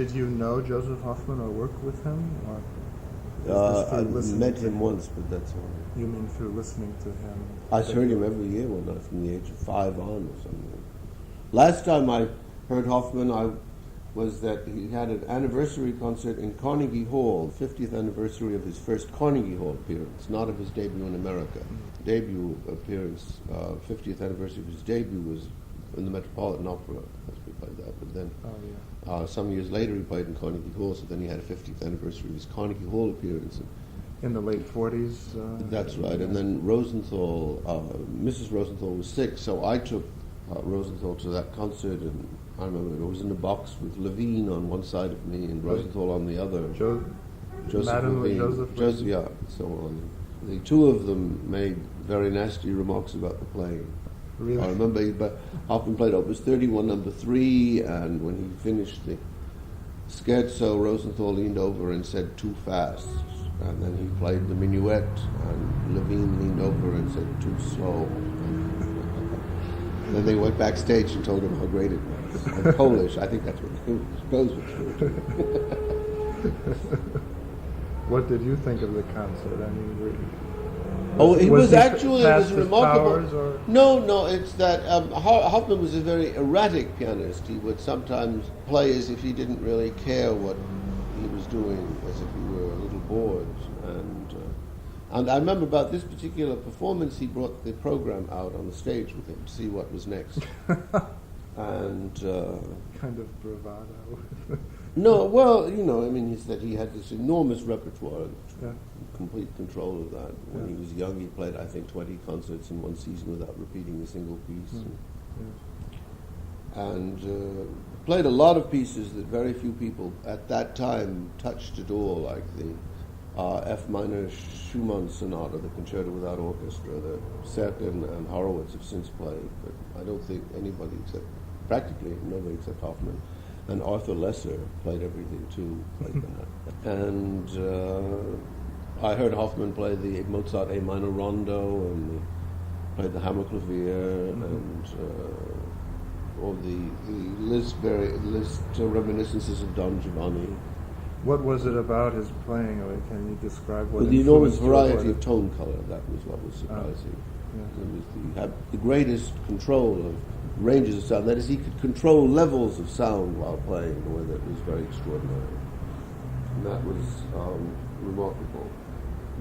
Did you know Joseph Hofmann or work with him? Or I met him once, but that's all. You mean through listening to him? I heard him every year when I was from the age of 5 on or something. Last time I heard Hofmann, was that he had an anniversary concert in Carnegie Hall, 50th anniversary of his first Carnegie Hall appearance, not of his debut in America. Debut appearance, 50th anniversary of his debut was in the Metropolitan Opera. That's we played that, but then some years later he played in Carnegie Hall, so then he had a 50th anniversary of his Carnegie Hall appearance. In the late 40s? That's right, and then Rosenthal, Mrs. Rosenthal was sick, so I took Rosenthal to that concert, and I remember it was in a box with Levine on one side of me and Rosenthal on the other. Joseph Levine. Joseph, yeah. So the two of them made very nasty remarks about the playing. Really? I remember Hofmann played Opus 31, number 3, and when he finished the scherzo, Rosenthal leaned over and said, "Too fast." And then he played the minuet, and Levine leaned over and said, "Too slow." Then they went backstage and told him how great it was. In Polish, I think that's what goes with. What did you think of the concert? I mean, it was actually remarkable. Powers, No, it's that Hofmann was a very erratic pianist. He would sometimes play as if he didn't really care what he was doing, as if he were a little bored. And I remember about this particular performance, he brought the program out on the stage with him to see what was next. And kind of bravado. No, well, he said he had this enormous repertoire, complete control of that. When he was young, he played, I think, 20 concerts in one season without repeating a single piece. And played a lot of pieces that very few people at that time touched at all, like the F minor Schumann Sonata, the Concerto Without Orchestra, that Serkin and Horowitz have since played, but I don't think anybody practically nobody except Hofmann. And Arthur Lesser played everything too, like that. And I heard Hofmann play the Mozart A minor Rondo, and played the Hammerklavier, and all the Liszt reminiscences of Don Giovanni. What was it about his playing? Can you describe what? The enormous variety of tone color. That was what was surprising. He had the greatest control of ranges of sound. That is, he could control levels of sound while playing in a way that was very extraordinary. And that was remarkable.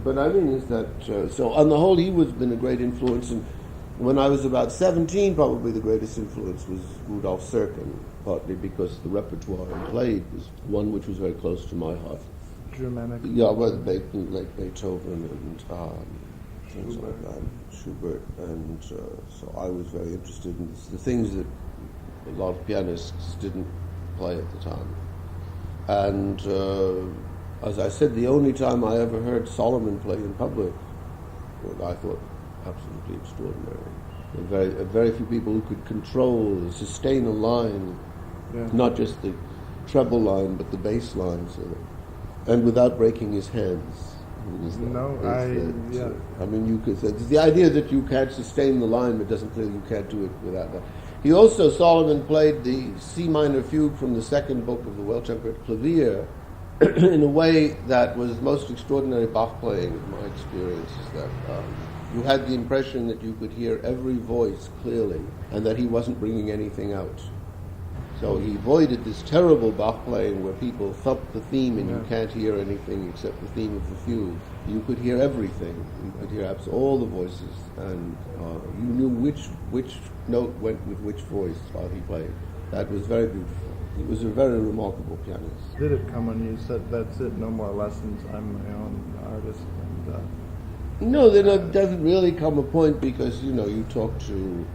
But I mean, is that so? On the whole, he was been a great influence. And when I was about 17, probably the greatest influence was Rudolf Serkin, partly because the repertoire he played was one which was very close to my heart. Germanic? Yeah, well, like Beethoven and things like that, Schubert, and so I was very interested in the things that a lot of pianists didn't play at the time. And as I said, the only time I ever heard Solomon play in public, what I thought absolutely extraordinary. Very few people who could sustain a line, not just the treble line, but the bass line, and without breaking his hands. I mean, you could say the idea that you can't sustain the line, but doesn't clearly you can't do it without that. He also, Solomon, played the C minor fugue from the second book of the Well-Tempered Clavier in a way that was most extraordinary Bach playing, in my experience, is that you had the impression that you could hear every voice clearly and that he wasn't bringing anything out. So he avoided this terrible Bach playing where people thump the theme and you can't hear anything except the theme of the fugue. You could hear everything. You could hear all the voices, and you knew which note went with which voice while he played. That was very beautiful. He was a very remarkable pianist. Did it come when you said, "That's it, no more lessons, I'm my own artist"? No, there doesn't really come a point because you talk to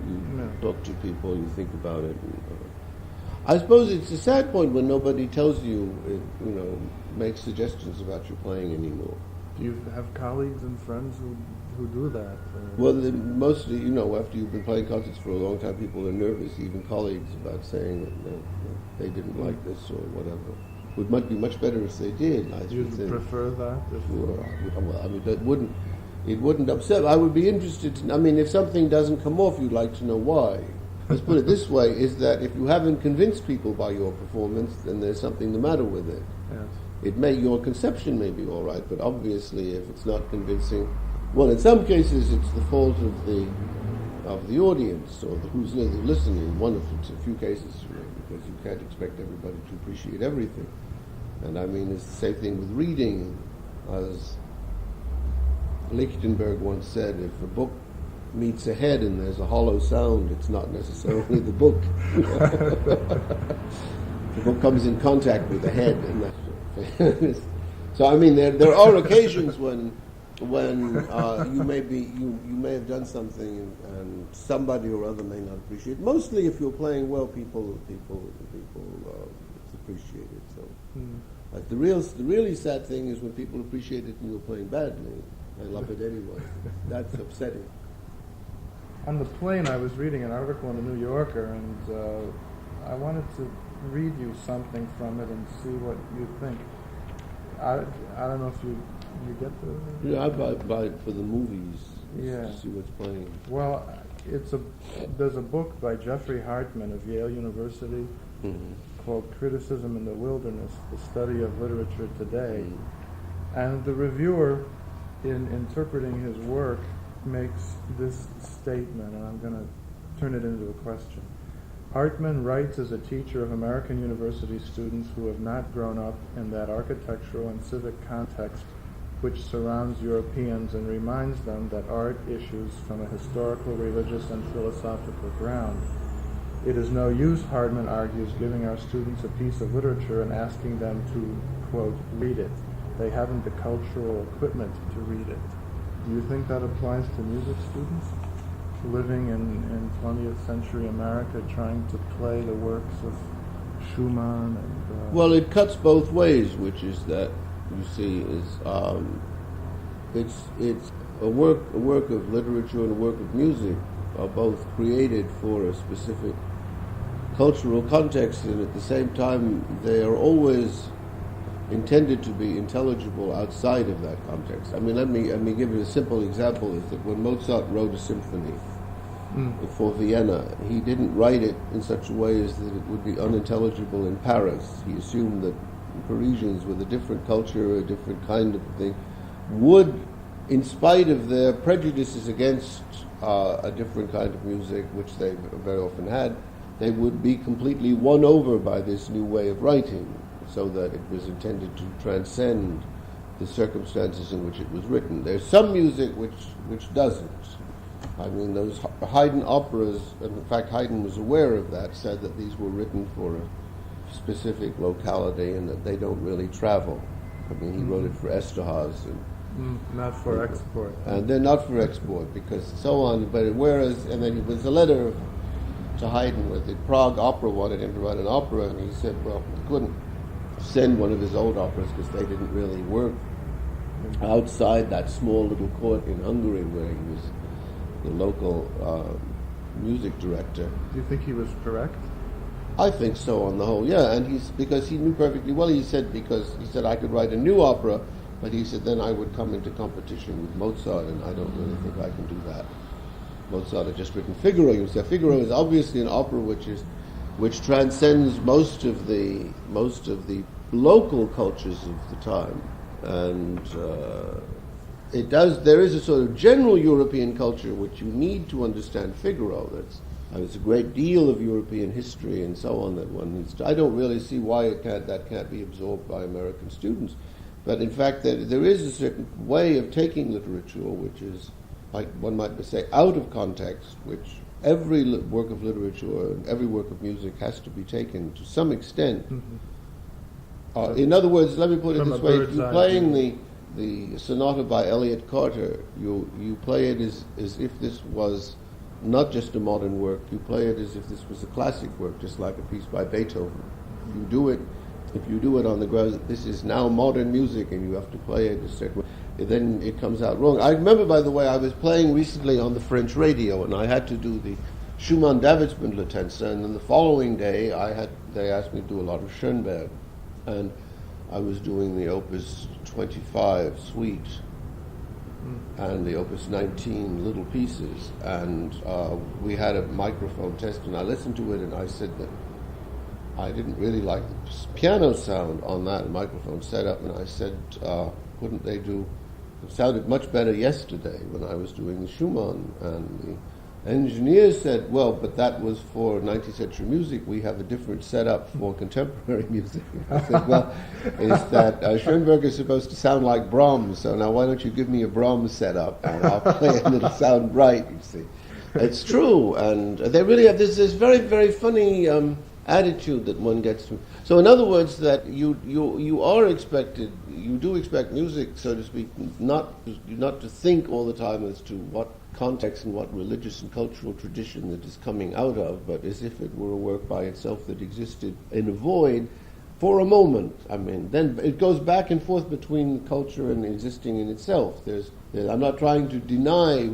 people, you think about it. I suppose it's a sad point when nobody tells you, makes suggestions about your playing anymore. Do you have colleagues and friends who do that? Well, mostly, after you've been playing concerts for a long time, people are nervous, even colleagues, about saying that they didn't like this or whatever. It might be much better if they did. Do you prefer that? It wouldn't upset. I would be interested to, if something doesn't come off, you'd like to know why. let's put it this way, is that if you haven't convinced people by your performance, then there's something the matter with it. Yes. Your conception may be all right, but obviously if it's not convincing, well, in some cases it's the fault of the audience or who's listening. It's a few cases, because you can't expect everybody to appreciate everything. And I mean, it's the same thing with reading. As Lichtenberg once said, if a book meets a head and there's a hollow sound, it's not necessarily the book. The book comes in contact with the head, and that's so. I mean, there are occasions when you may have done something and somebody or other may not appreciate it. Mostly, if you're playing well, people appreciate it. So, but the really sad thing is when people appreciate it and you're playing badly. I love it anyway. That's upsetting. On the plane, I was reading an article in the New Yorker, and I wanted to read you something from it and see what you think. I don't know if you get the... Yeah, I buy it for the movies. Yeah. To see what's playing. Well, there's a book by Jeffrey Hartman of Yale University called Criticism in the Wilderness, the Study of Literature Today. And the reviewer, in interpreting his work, makes this statement, and I'm going to turn it into a question. Hartman writes as a teacher of American university students who have not grown up in that architectural and civic context which surrounds Europeans, and reminds them that art issues from a historical, religious, and philosophical ground. It is no use, Hartman argues, giving our students a piece of literature and asking them to, quote, read it. They haven't the cultural equipment to read it. Do you think that applies to music students living in 20th century America, trying to play the works of Schumann? And, well, it cuts both ways, which is that you see it's a work of literature and a work of music are both created for a specific cultural context, and at the same time they are always intended to be intelligible outside of that context. I mean, let me give you a simple example. Is that when Mozart wrote a symphony for Vienna, he didn't write it in such a way as that it would be unintelligible in Paris. He assumed that Parisians with a different culture, a different kind of thing, would, in spite of their prejudices against a different kind of music, which they very often had, they would be completely won over by this new way of writing, so that it was intended to transcend the circumstances in which it was written. There's some music which doesn't. I mean, those Haydn operas, and in fact Haydn was aware of that, said that these were written for a specific locality and that they don't really travel. I mean, he wrote it for Esterházy. Not for export. And they're not for export, because so on. But and then it was a letter to Haydn where the Prague Opera wanted him to write an opera, and he said, well, he couldn't send one of his old operas because they didn't really work outside that small little court in Hungary where he was the local music director. Do you think he was correct? I think so on the whole, yeah. And because he knew perfectly well. He said I could write a new opera, but he said then I would come into competition with Mozart, and I don't really think I can do that. Mozart had just written Figaro. You said Figaro is obviously an opera which transcends most of the local cultures of the time, and there is a sort of general European culture which you need to understand Figaro. There's a great deal of European history and so on that one needs to. I don't really see why that can't be absorbed by American students, but in fact there is a certain way of taking literature which is, like one might say, out of context, which every work of literature and every work of music has to be taken to some extent. In other words, let me put it this way: if you're playing the sonata by Elliott Carter, you play it as if this was not just a modern work. You play it as if this was a classic work, just like a piece by Beethoven. If you do it on the grounds that this is now modern music and you have to play it a certain way, then it comes out wrong. I remember, by the way, I was playing recently on the French radio, and I had to do the Schumann-Davidsbündler-Tänze, and then the following day they asked me to do a lot of Schönberg, and I was doing the Opus 25 suite, and the Opus 19 little pieces, and we had a microphone test, and I listened to it, and I said that I didn't really like the piano sound on that microphone setup, and I said, couldn't they do? It sounded much better yesterday when I was doing the Schumann, and the engineer said, well, but that was for 19th century music. We have a different setup for contemporary music. I said, well, is that Schoenberg is supposed to sound like Brahms, so now why don't you give me a Brahms setup and I'll play it and it'll sound right, you see. It's true, and they really have this very, very funny attitude that one gets to. So in other words, that you are expected, you do expect music, so to speak, not to think all the time as to what context and what religious and cultural tradition that is coming out of, but as if it were a work by itself that existed in a void for a moment. I mean, then it goes back and forth between culture and existing in itself. I'm not trying to deny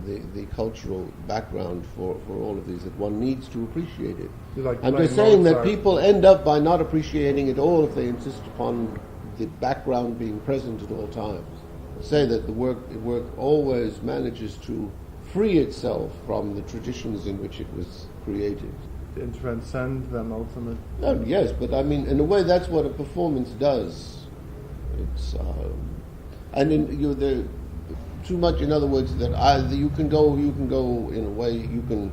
the cultural background for all of these, that one needs to appreciate it. I'm just saying that people end up by not appreciating it all if they insist upon the background being present at all times. Say that the work always manages to free itself from the traditions in which it was created. And transcend them ultimately. Oh, yes, but I mean, in a way, that's what a performance does. It's too much. In other words, that you can go in a way. You can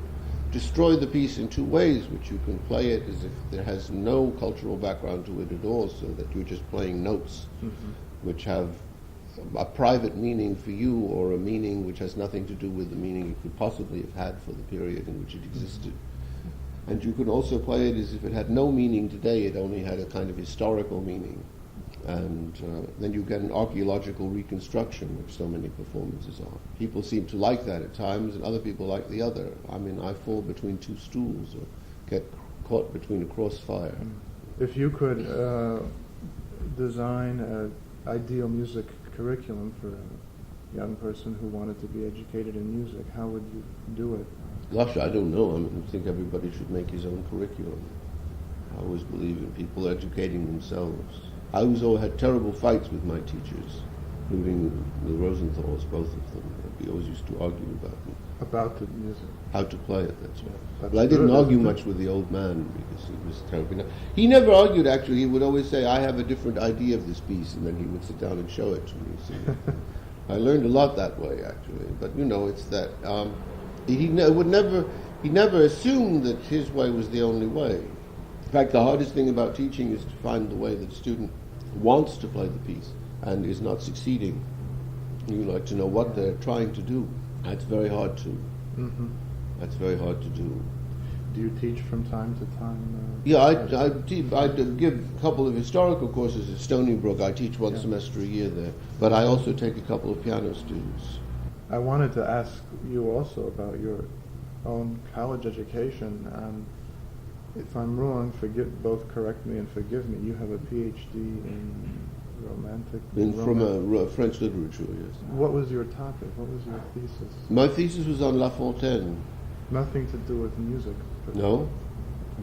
destroy the piece in two ways, which you can play it as if there has no cultural background to it at all, so that you're just playing notes, which have a private meaning for you, or a meaning which has nothing to do with the meaning it could possibly have had for the period in which it existed. And you can also play it as if it had no meaning today, it only had a kind of historical meaning. And then you get an archaeological reconstruction, which so many performances are. People seem to like that at times, and other people like the other. I mean, I fall between two stools, or get caught between a crossfire. If you could design an ideal music curriculum for a young person who wanted to be educated in music, how would you do it? Gosh, I don't know. I mean, I think everybody should make his own curriculum. I always believe in people educating themselves. I always had terrible fights with my teachers, including the Rosenthals, both of them. We always used to argue about the music. How to play it, that's right. That's but I didn't argue much with the old man because he was terrible. He never argued, actually. He would always say, I have a different idea of this piece, and then he would sit down and show it to me. So I learned a lot that way, actually. But, it's that he never assumed that his way was the only way. In fact, the hardest thing about teaching is to find the way that the student wants to play the piece and is not succeeding. You like to know what they're trying to do. That's very hard to. That's very hard to do. Do you teach from time to time? Yeah, I give a couple of historical courses at Stony Brook. I teach one semester a year there. But I also take a couple of piano students. I wanted to ask you also about your own college education. If I'm wrong, both correct me and forgive me. You have a PhD in romantic... From French literature, yes. What was your topic? What was your thesis? My thesis was on La Fontaine. Nothing to do with music. No.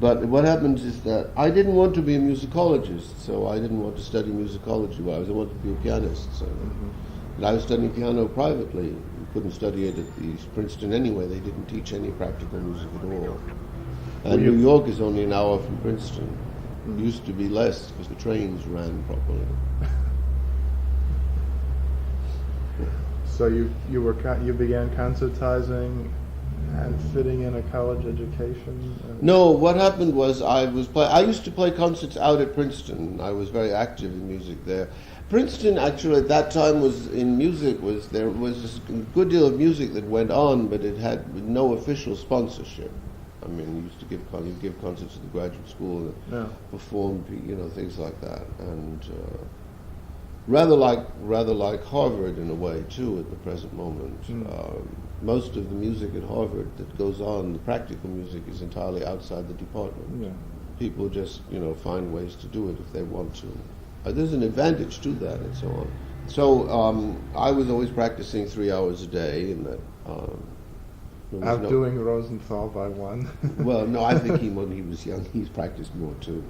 But what happens is that I didn't want to be a musicologist, so I didn't want to study musicology. I wanted to be a pianist. So. And I was studying piano privately. You couldn't study it at Princeton anyway. They didn't teach any practical music at all. And New York is only an hour from Princeton. It used to be less because the trains ran properly. So you began concertizing and fitting in a college education? No, what happened was I used to play concerts out at Princeton. I was very active in music there. Princeton, actually, at that time there was a good deal of music that went on, but it had no official sponsorship. I mean, you used to give concerts at the graduate school and perform, things like that, and rather like Harvard in a way too. At the present moment, most of the music at Harvard that goes on, the practical music, is entirely outside the department. Yeah. People just find ways to do it if they want to. There's an advantage to that, and so on. So I was always practicing 3 hours a day, and that. Outdoing Rosenthal by one. Well, no, I think when he was young, he's practiced more too.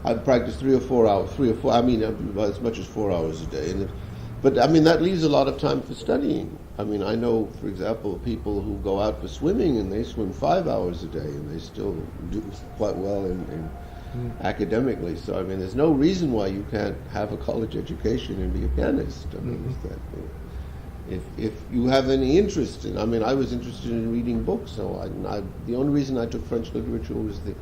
I'd practice 3 or 4 hours, as much as 4 hours a day. But I mean, that leaves a lot of time for studying. I mean, I know, for example, people who go out for swimming and they swim 5 hours a day and they still do quite well in academically. So I mean, there's no reason why you can't have a college education and be a pianist. I mean, is that, if you have any interest in, I mean, I was interested in reading books, so the only reason I took French literature was the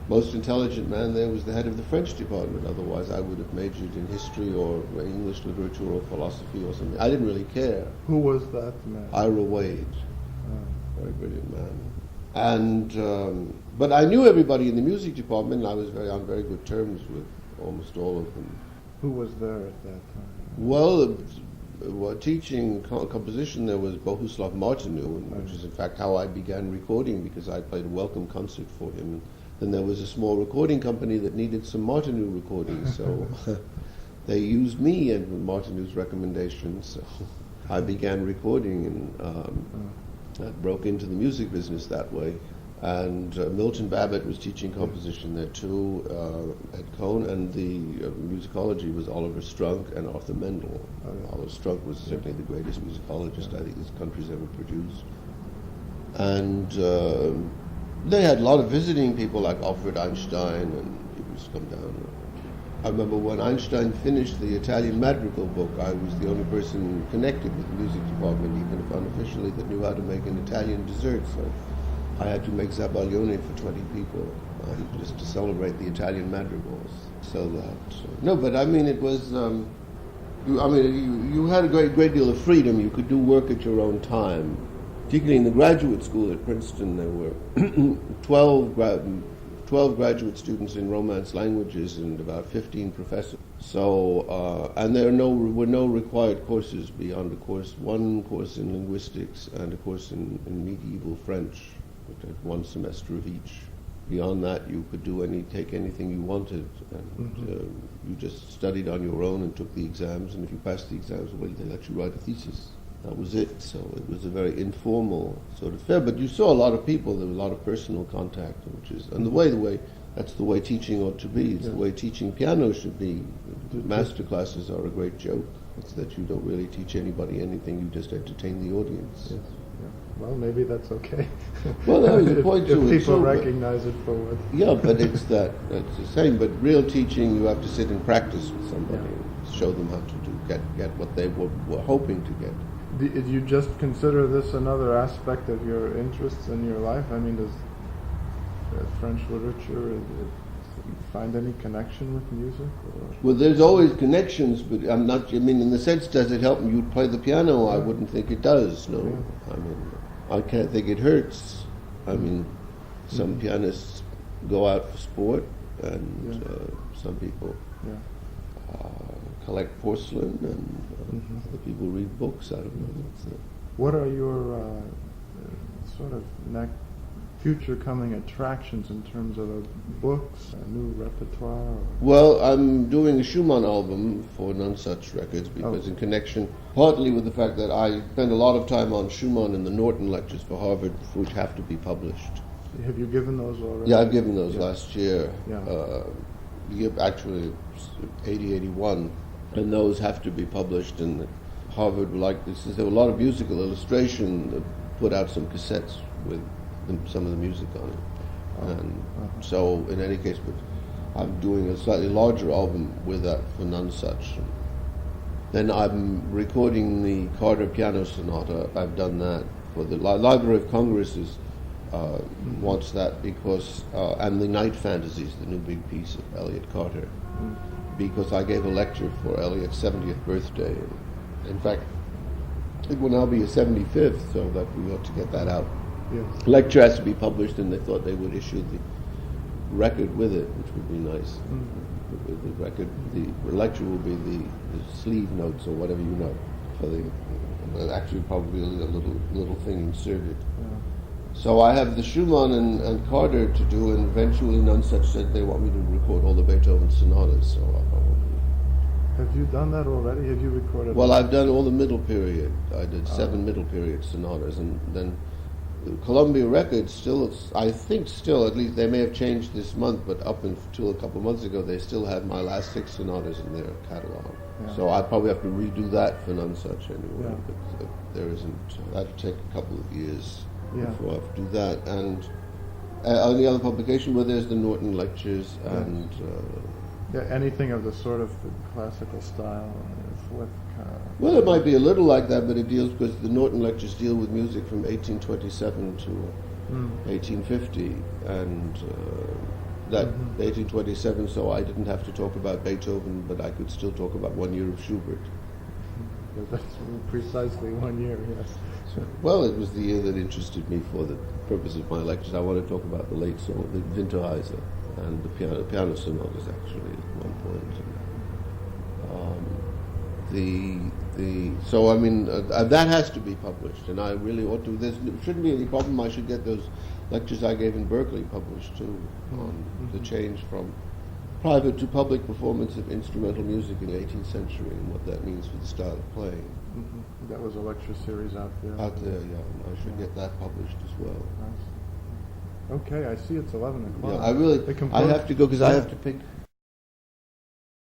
most intelligent man there was the head of the French department. Otherwise, I would have majored in history or English literature or philosophy or something. I didn't really care. Who was that man? Ira Wade, very brilliant man. And but I knew everybody in the music department, and I was on very good terms with almost all of them. Who was there at that time? Well, teaching composition there was Bohuslav Martinu, which is in fact how I began recording, because I played a welcome concert for him. Then there was a small recording company that needed some Martinu recordings, so they used me and Martinu's recommendations. So I began recording, and I broke into the music business that way. And Milton Babbitt was teaching composition there too at Cone, and the musicology was Oliver Strunk and Arthur Mendel. Oliver Strunk was certainly the greatest musicologist I think this country's ever produced. And they had a lot of visiting people like Alfred Einstein, and he used to come down. I remember when Einstein finished the Italian Madrigal book, I was the only person connected with the music department, even if unofficially, that knew how to make an Italian dessert. So I had to make zabaglione for 20 people just to celebrate the Italian madrigals. No, but I mean, it was. You had a great deal of freedom. You could do work at your own time. Particularly in the graduate school at Princeton, there were 12 graduate students in Romance languages and about 15 professors. So, and there were no required courses beyond one course in linguistics and a course in medieval French, which had 1 semester of each. Beyond that, you could take anything you wanted, and you just studied on your own and took the exams. And if you passed the exams, well, they let you write a thesis. That was it. So it was a very informal sort of affair. But you saw a lot of people. There was a lot of personal contact, that's the way teaching ought to be. It's the way teaching piano should be. Master classes are a great joke. It's that you don't really teach anybody anything. You just entertain the audience. Yes. Well, maybe that's okay. Well, there is a point to it. If people recognize it for what. Yeah, but that's the same. But real teaching, you have to sit and practice with somebody and show them how to get what they were hoping to get. Did you just consider this another aspect of your interests in your life? I mean, does French literature find any connection with music? Or? Well, there's always connections, but in the sense, does it help you play the piano? I wouldn't think it does, no. Yeah. I mean, I can't think it hurts. I mean, some pianists go out for sport, and some people collect porcelain, and other people read books. I don't know. What are your sort of future coming attractions in terms of books, a new repertoire? Or? Well, I'm doing a Schumann album for None Such Records because in connection, partly with the fact that I spend a lot of time on Schumann in the Norton lectures for Harvard, which have to be published. Have you given those already? Yeah, I've given those last year. Yeah. Actually, 80-81. And those have to be published, and Harvard would like this. There were a lot of musical illustration that put out some cassettes with some of the music on it. And so, in any case, but I'm doing a slightly larger album with that for None Such. Then I'm recording the Carter Piano Sonata. I've done that for the Library of Congress wants that because, and the Night Fantasies, the new big piece of Elliott Carter. Because I gave a lecture for Elliott's 70th birthday. In fact, it will now be his 75th, so that we ought to get that out. Yes. The lecture has to be published, and they thought they would issue the record with it, which would be nice. The record, the lecture will be the sleeve notes or whatever you know. For actually probably a little thing inserted. Yeah. So I have the Schumann and Carter to do, and eventually None Such said they want me to record all the Beethoven sonatas. So have you done that already? Have you recorded? Well, I've done all the middle period. I did 7 middle period sonatas, and then Columbia Records still, I think still, at least they may have changed this month, but up until a couple of months ago, they still had my last 6 sonatas in their catalog. Yeah. So I'd probably have to redo that for Nonsuch anyway. Yeah. But there isn't. That'd take a couple of years Yeah. before I have to do that. And on the other publication, where there's the Norton Lectures and. Yeah, anything of the sort of the classical style with. Well, it might be a little like that, but it deals, because the Norton Lectures deal with music from 1827 to 1850, and that 1827, so I didn't have to talk about Beethoven, but I could still talk about 1 year of Schubert. That's precisely 1 year, yes. Well, it was the year that interested me for the purpose of my lectures. I want to talk about the late song, the Winterreise, and the piano sonatas, actually, at one point. So I mean, that has to be published, and I really ought to. There shouldn't be any problem. I should get those lectures I gave in Berkeley published too, on the change from private to public performance of instrumental music in the 18th century and what that means for the style of playing. Mm-hmm. That was a lecture series out there. Out there, yeah. And I should get that published as well. Nice. Okay, I see it's 11 o'clock. Yeah, I have to go because I have to pick